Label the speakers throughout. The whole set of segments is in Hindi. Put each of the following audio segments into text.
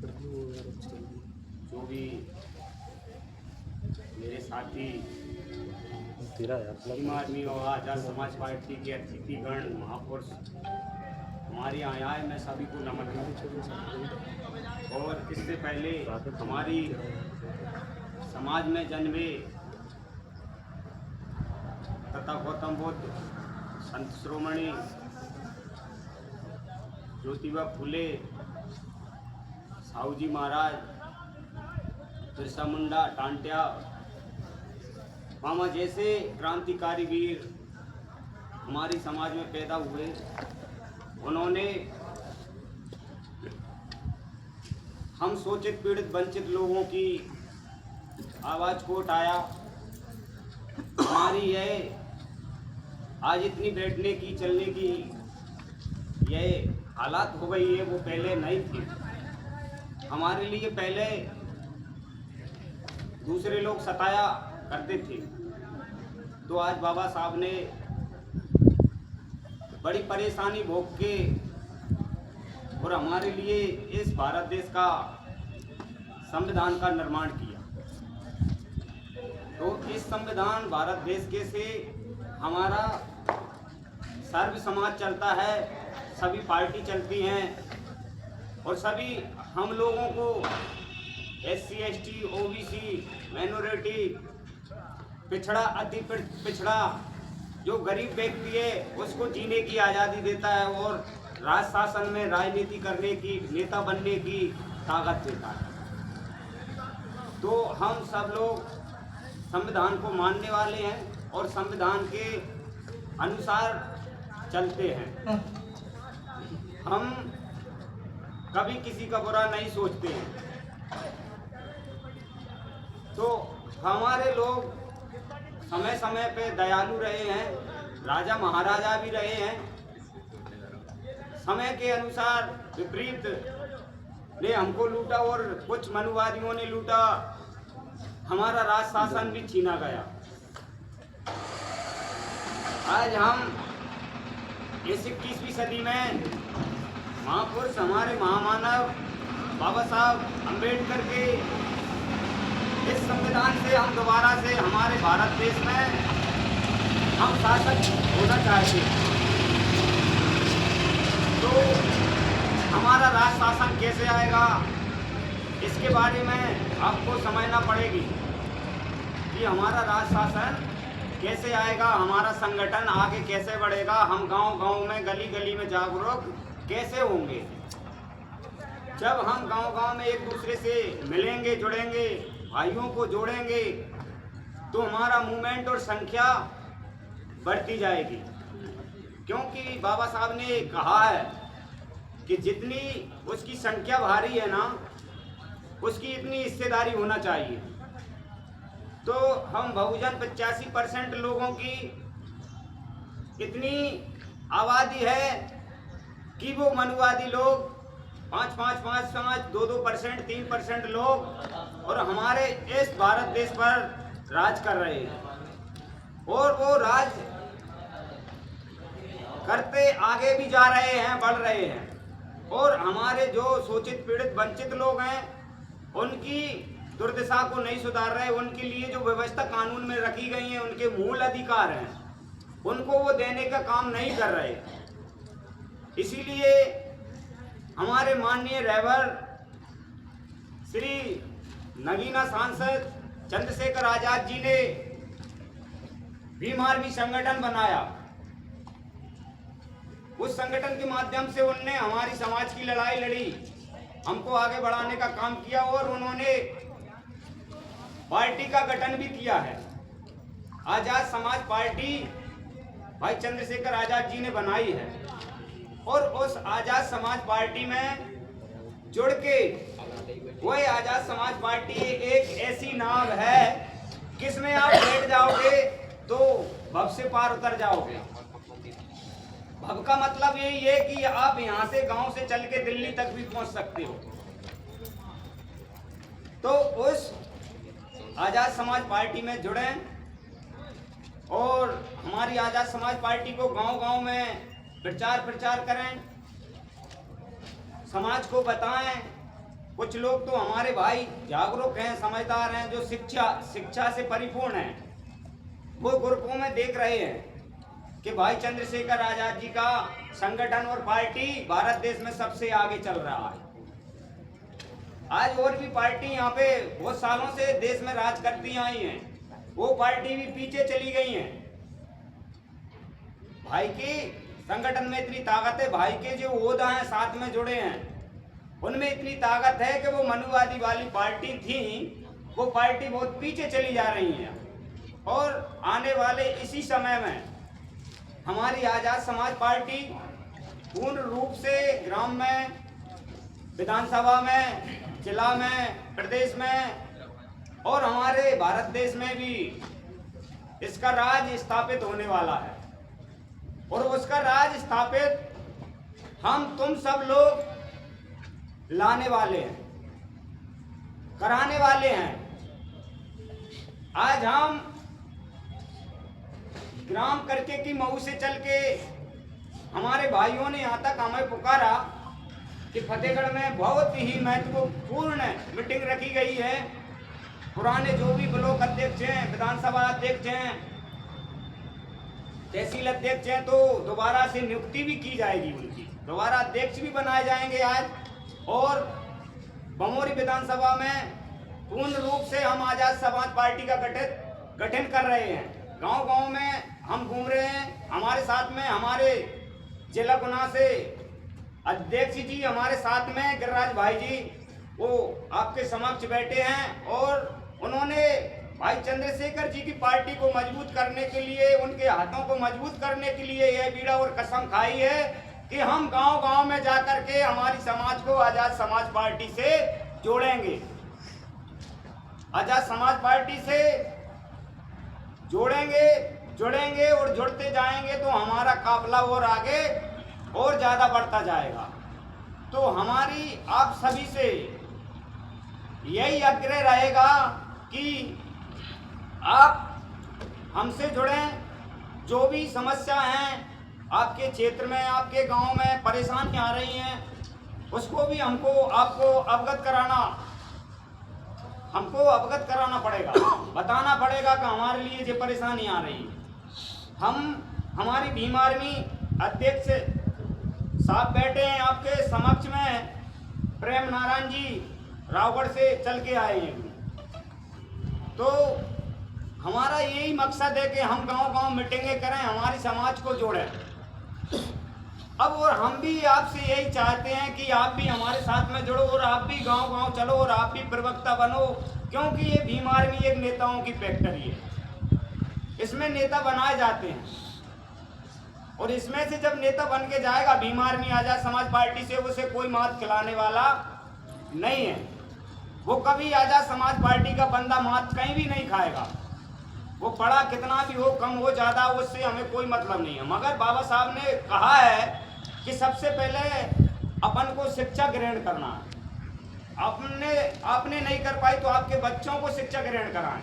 Speaker 1: जो भी मेरे साथी भीम आर्मी और आजाद समाज पार्टी के अतिथिगण महापुरुष हमारे यहाँ आए, मैं सभी को नमन करता हूँ। और इससे पहले हमारी समाज में जन्मे तथा गौतम बुद्ध, संत शिरोमणि ज्योतिबा फुले, साहू जी महाराज, बिरसा मुंडा, टांटिया मामा जैसे क्रांतिकारी वीर हमारी समाज में पैदा हुए। उन्होंने हम शोषित पीड़ित वंचित लोगों की आवाज़ को उठाया। हमारी यह आज इतनी बैठने की चलने की यह हालात हो गई है, वो पहले नहीं थी। हमारे लिए पहले दूसरे लोग सताया करते थे, तो आज बाबा साहब ने बड़ी परेशानी भोग के और हमारे लिए इस भारत देश का संविधान का निर्माण किया। तो इस संविधान भारत देश के से हमारा सर्व समाज चलता है, सभी पार्टी चलती हैं और सभी हम लोगों को SC ST OBC माइनॉरिटी पिछड़ा अति पिछड़ा जो गरीब व्यक्ति है उसको जीने की आज़ादी देता है और राज शासन में राजनीति करने की, नेता बनने की ताकत देता है। तो हम सब लोग संविधान को मानने वाले हैं और संविधान के अनुसार चलते हैं। हम कभी किसी का बुरा नहीं सोचते हैं। तो हमारे लोग समय समय पे दयालु रहे हैं, राजा महाराजा भी रहे हैं। समय के अनुसार विपरीत ने हमको लूटा और कुछ मनुवादियों ने लूटा, हमारा राज शासन भी छीना गया। आज हम इस 21वीं सदी में महापुरुष हमारे महामानव बाबा साहब अम्बेडकर के इस संविधान से हम दोबारा से हमारे भारत देश में हम शासक होना चाहते हैं। तो हमारा राज शासन कैसे आएगा, इसके बारे में आपको समझना पड़ेगी कि हमारा राज शासन कैसे आएगा, हमारा संगठन आगे कैसे बढ़ेगा, हम गांव-गांव में, गली-गली में जागरूक कैसे होंगे। जब हम गांव-गांव में एक दूसरे से मिलेंगे, जुड़ेंगे, भाइयों को जोड़ेंगे, तो हमारा मूवमेंट और संख्या बढ़ती जाएगी। क्योंकि बाबा साहब ने कहा है कि जितनी उसकी संख्या भारी है ना, उसकी इतनी हिस्सेदारी होना चाहिए। तो हम बहुजन 85% लोगों की इतनी आबादी है कि वो मनुवादी लोग 5-5, 2-2%, 3% लोग और हमारे इस भारत देश पर राज कर रहे हैं और वो राज करते आगे भी जा रहे हैं, बढ़ रहे हैं। और हमारे जो शोषित पीड़ित वंचित लोग हैं उनकी दुर्दशा को नहीं सुधार रहे। उनके लिए जो व्यवस्था कानून में रखी गई है, उनके मूल अधिकार हैं, उनको वो देने का काम नहीं कर रहे। इसीलिए हमारे माननीय रहबर श्री नगीना सांसद चंद्रशेखर आजाद जी ने भीम आर्मी संगठन बनाया। उस संगठन के माध्यम से उनने हमारी समाज की लड़ाई लड़ी, हमको आगे बढ़ाने का काम किया और उन्होंने पार्टी का गठन भी किया है। आजाद समाज पार्टी भाई चंद्रशेखर आजाद जी ने बनाई है और उस आजाद समाज पार्टी में जुड़ के वही आजाद समाज पार्टी एक ऐसी नाव है किसमें आप बैठ जाओगे तो भव से पार उतर जाओगे। भव का मतलब यही है कि आप यहाँ से गांव से चल के दिल्ली तक भी पहुंच सकते हो। तो उस आजाद समाज पार्टी में जुड़े और हमारी आजाद समाज पार्टी को गांव-गांव में प्रचार करें, समाज को बताएं कुछ लोग तो हमारे भाई जागरूक हैं, समझदार हैं, जो शिक्षा से परिपूर्ण हैं, वो ग्रुपों में देख रहे हैं कि भाई चंद्रशेखर आजाद जी का संगठन और पार्टी भारत देश में सबसे आगे चल रहा है। आज और भी पार्टी यहाँ पे बहुत सालों से देश में राज करती आई हैं, वो पार्टी भी पीछे चली गई हैं। भाई की संगठन में इतनी ताकत है, भाई के जो ओहदा हैं साथ में जुड़े हैं उनमें इतनी ताकत है कि वो मनुवादी वाली पार्टी थी, वो पार्टी बहुत पीछे चली जा रही है। और आने वाले इसी समय में हमारी आजाद समाज पार्टी पूर्ण रूप से ग्राम में, विधानसभा में, जिला में, प्रदेश में और हमारे भारत देश में भी इसका राज स्थापित होने वाला है। और उसका राज स्थापित हम तुम सब लोग लाने वाले हैं, कराने वाले हैं। आज हम ग्राम करके की मऊ से चल के हमारे भाइयों ने यहाँ तक हमें पुकारा कि फतेहगढ़ में बहुत ही महत्वपूर्ण मीटिंग रखी गई है। पुराने जो भी ब्लॉक अध्यक्ष हैं, विधानसभा अध्यक्ष हैं, तहसील अध्यक्ष हैं, तो दोबारा से नियुक्ति भी की जाएगी, उनकी दोबारा अध्यक्ष भी बनाए जाएंगे आज। और बमोरी विधानसभा में पूर्ण रूप से हम आजाद समाज पार्टी का गठन कर रहे हैं। गांव-गांव में हम घूम रहे हैं। हमारे साथ में हमारे जिला गुना से अध्यक्ष जी हमारे साथ में गिरिराज भाई जी, वो आपके समक्ष बैठे हैं और उन्होंने भाई चंद्रशेखर जी की पार्टी को मजबूत करने के लिए, उनके हाथों को मजबूत करने के लिए यह बीड़ा और कसम खाई है कि हम गांव-गांव में जाकर के हमारी समाज को आजाद समाज पार्टी से जोड़ेंगे। आजाद समाज पार्टी से जुड़ेंगे और जुड़ते जाएंगे तो हमारा काफिला और आगे और ज्यादा बढ़ता जाएगा। तो हमारी आप सभी से यही आग्रह रहेगा कि आप हमसे जुड़ें। जो भी समस्या हैं आपके क्षेत्र में, आपके गांव में परेशानी आ रही हैं, उसको भी आपको अवगत कराना पड़ेगा, बताना पड़ेगा कि हमारे लिए ये परेशानी आ रही है। हमारी भीम आर्मी अध्यक्ष साहब बैठे हैं आपके समक्ष में, प्रेम नारायण जी रावगढ़ से चल के आए हैं। तो हमारा यही मकसद है कि हम गांव-गांव मीटिंगें करें, हमारी समाज को जोड़ें। अब और हम भी आपसे यही चाहते हैं कि आप भी हमारे साथ में जुड़ो और आप भी गांव-गांव चलो और आप भी प्रवक्ता बनो, क्योंकि ये भीम आर्मी एक नेताओं की फैक्ट्री है। इसमें नेता बनाए जाते हैं और इसमें से जब नेता बन के जाएगा भीम आर्मी आजाद समाज पार्टी से, उसे कोई मात खिलाने वाला नहीं है। वो कभी आजाद समाज पार्टी का बंदा मात कहीं भी नहीं खाएगा। वो पढ़ा कितना भी हो, कम हो, ज्यादा, उससे हमें कोई मतलब नहीं है। मगर बाबा साहब ने कहा है कि सबसे पहले अपन को शिक्षा ग्रहण करना है। आपने नहीं कर पाई तो आपके बच्चों को शिक्षा ग्रहण कराएं,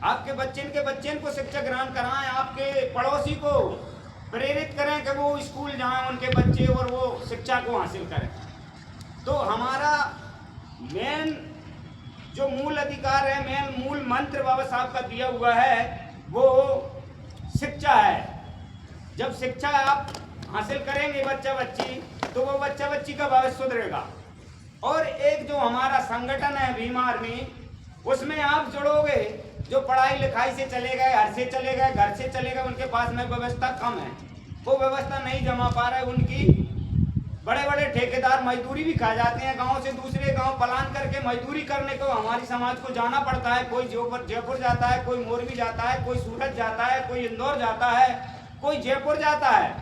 Speaker 1: आपके बच्चे को शिक्षा ग्रहण कराएं, आपके पड़ोसी को प्रेरित करें कि वो स्कूल जाएं उनके बच्चे और वो शिक्षा को हासिल करें। तो हमारा मेन जो मूल अधिकार है, मेन मूल मंत्र बाबा साहब का दिया हुआ है, वो शिक्षा है। जब शिक्षा आप हासिल करेंगे बच्चा बच्ची, तो वो बच्चा बच्ची का भविष्य सुधरेगा। और एक जो हमारा संगठन है भीम आर्मी, उसमें आप जुड़ोगे, जो पढ़ाई लिखाई से चले गए, घर से चले गए, उनके पास में व्यवस्था कम है, वो व्यवस्था नहीं जमा पा रहे, उनकी बड़े बड़े ठेकेदार मजदूरी भी खा जाते हैं, गांव से दूसरे गांव पलायन करके मजदूरी करने को हमारी समाज को जाना पड़ता है। कोई जयपुर जाता है, कोई मोरबी जाता है, कोई सूरत जाता है, कोई इंदौर जाता है, कोई जयपुर जाता है,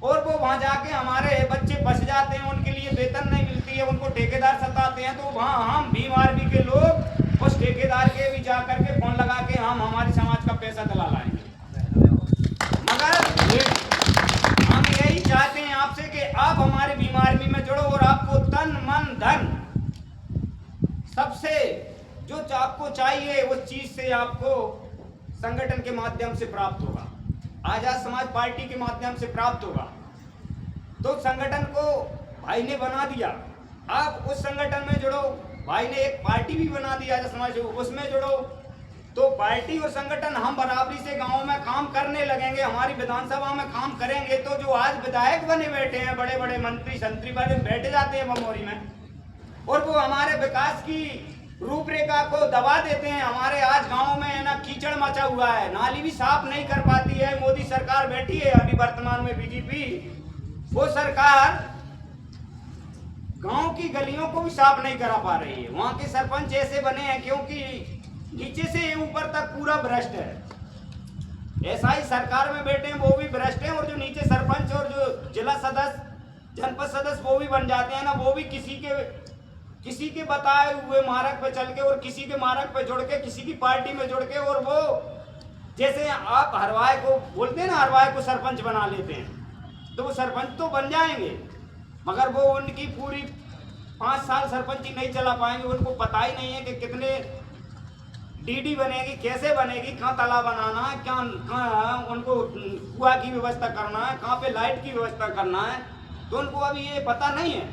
Speaker 1: और वो वहां जाके हमारे बच्चे फंस जाते हैं, उनके लिए वेतन नहीं मिलती है, उनको ठेकेदार सताते हैं। तो वहाँ हम भीम आर्मी के लोग उस ठेकेदार के भी जा करके फोन लगा के हम हमारी समाज का पैसा दिला लाएंगे। मगर हम यही चाहते हैं आपसे कि आप हमारे भीम आर्मी में जुड़ो और आपको तन मन धन सबसे जो आपको चाहिए उस चीज से आपको संगठन के माध्यम से प्राप्त होगा, आजाद समाज पार्टी के माध्यम से प्राप्त होगा। तो संगठन को भाई ने बना दिया, आप उस संगठन में जुड़ो। भाई ने एक पार्टी भी बना दिया है समाज, उसमें जुड़ो। तो पार्टी और संगठन हम बराबरी से गांव में काम करने लगेंगे, हमारी विधानसभा में काम करेंगे, तो जो आज विधायक बने बैठे हैं, बड़े बड़े मंत्री संतरी वाले बैठे जाते हैं बमोरी में, और वो हमारे विकास की रूपरेखा को दबा देते हैं। हमारे आज गांव में ना कीचड़ मचा हुआ है, नाली भी साफ नहीं कर पाती है। मोदी सरकार बैठी है अभी वर्तमान में, बीजेपी, वो सरकार गांव की गलियों को भी साफ नहीं करा पा रही है। वहां के सरपंच ऐसे बने हैं क्योंकि नीचे से ऊपर तक पूरा भ्रष्ट है। ऐसा ही सरकार में बैठे हैं वो भी भ्रष्ट हैं, और जो नीचे सरपंच और जो जिला सदस्य, जनपद सदस्य वो भी बन जाते हैं ना, वो भी किसी के बताए हुए मार्ग पे चल के और किसी के मार्ग पे जुड़ के, किसी की पार्टी में जुड़ के, और वो जैसे आप हरवाए को बोलते हैं ना, हरवाए को सरपंच बना लेते हैं, तो वो सरपंच तो बन जाएंगे, मगर वो उनकी पूरी 5 साल सरपंची नहीं चला पाएंगे। उनको पता ही नहीं है कि कितने डीडी बनेगी, कैसे बनेगी, कहाँ तालाब बनाना है, कहाँ उनको कुआं की व्यवस्था करना है, कहाँ पे लाइट की व्यवस्था करना है, तो उनको अभी ये पता नहीं है,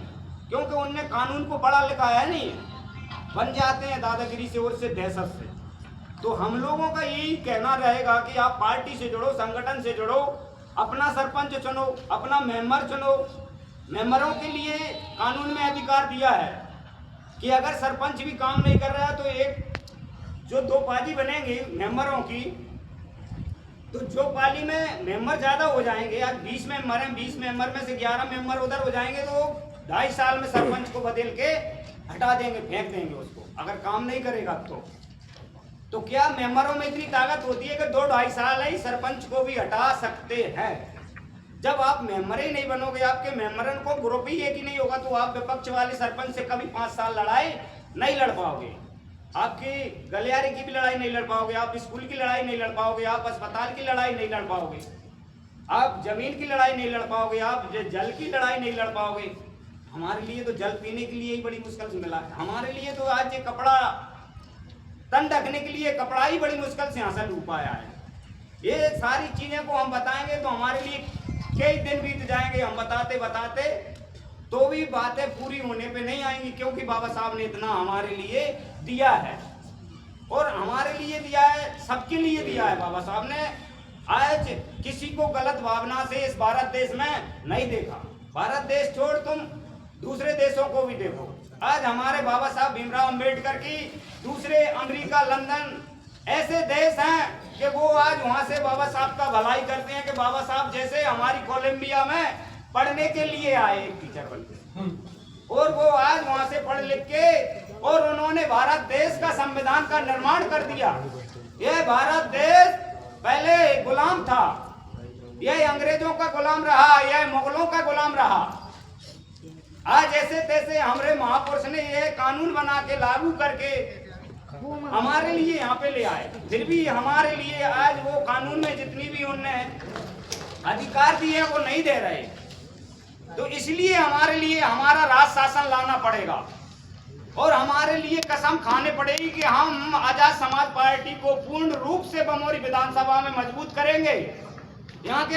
Speaker 1: क्योंकि उनने कानून को पढ़ा लिखा है नहीं है। बन जाते हैं दादागिरी से और से दहशत से। तो हम लोगों का यही कहना रहेगा कि आप पार्टी से जुड़ो, संगठन से जुड़ो, अपना सरपंच चुनो, अपना मेंबर चुनो। मेंबरों के लिए कानून में अधिकार दिया है कि अगर सरपंच भी काम नहीं कर रहा है तो एक जो 2 पाली बनेंगी मेंबरों की, तो जो पाली में मेंबर ज्यादा हो जाएंगे, आज 20 मेंबर हैं, 20 मेंबर में से 11 मेंबर उधर हो जाएंगे, तो 2.5 साल में सरपंच को बदल के हटा देंगे, फेंक देंगे उसको, अगर काम नहीं करेगा तो क्या मेंबरों में इतनी ताकत होती है कि 2-2.5 साल ही सरपंच को भी हटा सकते हैं? जब आप मेंबर ही नहीं बनोगे, आपके मेंबरन को ग्रुप ही एक ही नहीं होगा, तो आप विपक्ष वाले सरपंच से कभी 5 साल लड़ाई नहीं लड़ पाओगे। आपकी गलियारे की भी लड़ाई नहीं लड़ पाओगे, आप स्कूल की लड़ाई नहीं लड़ पाओगे, आप अस्पताल की लड़ाई नहीं लड़ पाओगे, आप जमीन की लड़ाई नहीं लड़ पाओगे, आप जल की लड़ाई नहीं लड़ पाओगे। हमारे लिए तो जल पीने के लिए ही बड़ी मुश्किल से मिला है। हमारे लिए तो आज ये कपड़ा, तन ढकने के लिए कपड़ा ही बड़ी मुश्किल से हासिल हो पाया है। ये सारी चीजें को हम बताएंगे तो हमारे लिए कई दिन बीत जाएंगे, हम बताते बताते, तो भी बातें पूरी होने पे नहीं आएंगी, क्योंकि बाबा साहब ने इतना हमारे लिए दिया है, और हमारे लिए दिया है, सबके लिए दिया है बाबा साहब ने। आज किसी को गलत भावना से इस भारत देश में नहीं देखा। भारत देश छोड़ तुम दूसरे देशों को भी देखो, आज हमारे बाबा साहब भीमराव अंबेडकर की दूसरे अमेरिका, लंदन ऐसे देश हैं कि वो आज वहां से बाबा साहब का भलाई करते हैं, कि बाबा साहब जैसे हमारी कोलंबिया में पढ़ने के लिए आए एक टीचर बनकर, और वो आज वहां से पढ़ लिख के, और उन्होंने भारत देश का संविधान का निर्माण कर दिया। यह भारत देश पहले गुलाम था, यह अंग्रेजों का गुलाम रहा, यह मुगलों का गुलाम रहा। आज ऐसे तैसे हमारे महापुरुष ने यह कानून बना के लागू करके हमारे लिए यहाँ पे ले आए। फिर भी हमारे लिए आज वो कानून में जितनी भी उनने अधिकार दिए वो नहीं दे रहे, तो इसलिए हमारे लिए हमारा राज शासन लाना पड़ेगा, और हमारे लिए कसम खाने पड़ेगी कि हम आजाद समाज पार्टी को पूर्ण रूप से बमोरी विधानसभा में मजबूत करेंगे। यहाँ के